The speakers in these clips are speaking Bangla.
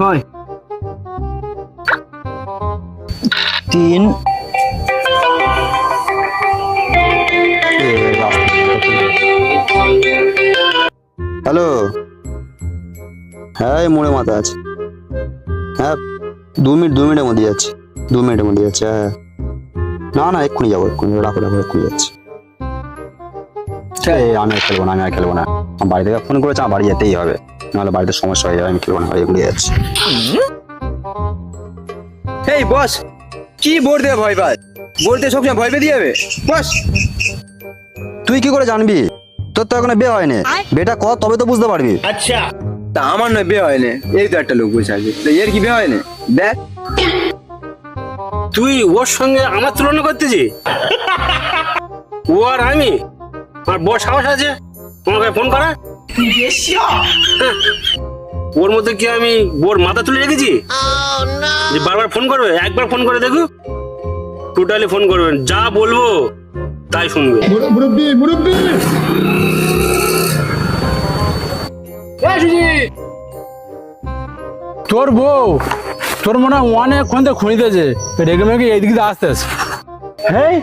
ছয় 3 হ্যালো, হ্যাঁ এই মোড়ে মাথা আছে। হ্যাঁ 2 মিনিটের মধ্যে যাচ্ছে, 2 মিনিটের মধ্যে যাচ্ছে। হ্যাঁ না না এক্ষুনি যাবো, এক্ষুনি রাখো রাখো, এক্ষুনি যাচ্ছি। আমি আর খেলবো না, আমি আর খেলবো না। আমার বাড়ি থেকে ফোন করেছে, আমার বাড়ি যেতেই হবে, নাহলে বাড়িতে সমস্যা হয়ে যাবে। আমি খেলবো না, এগুলি যাচ্ছি। এই বস, কি বোর্ড দেবে ভয় পায়? বলতে সবসময় ভয় পেয়ে দিয়ে যাবে বস। তুই কি করে জানবি? তোর তো এখনো বিয়ে হয়নি, বিয়েটা কর তবে তো বুঝতে পারবি। তা আমার নয় বিয়ে হয়নি, এই তো একটা লোক বসে আছে, তা এর কি বিয়ে হয়নি? দেখ তুই ওর সঙ্গে আমার তুলনা করতেছি? ও আর আমি, আমার বড় সাহস আছে তোমাকে ফোন করা? হ্যাঁ, ওর মধ্যে কি আমি বোর মাথা তুলে রেখেছি যে বারবার ফোন করবে? একবার ফোন করে দেখো, টোটালি ফোন করবেন, যা বলবো তাই শুনবে। তোর বউ তোর মনে হয় অনেকক্ষণ তো খুঁড়িতেছে, রেগে মেগে এইদিকে আসতেছে। হ্যাঁ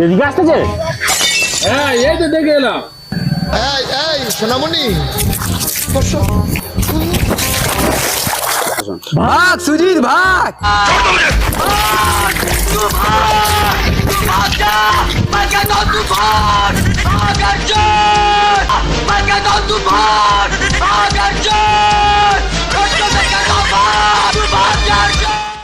এদিকে আসতেছে। হ্যাঁ এই তো দেখে এলাম। এই সোনামণি, ভাগ সুজিত ভাগ। Marca Don Dupont!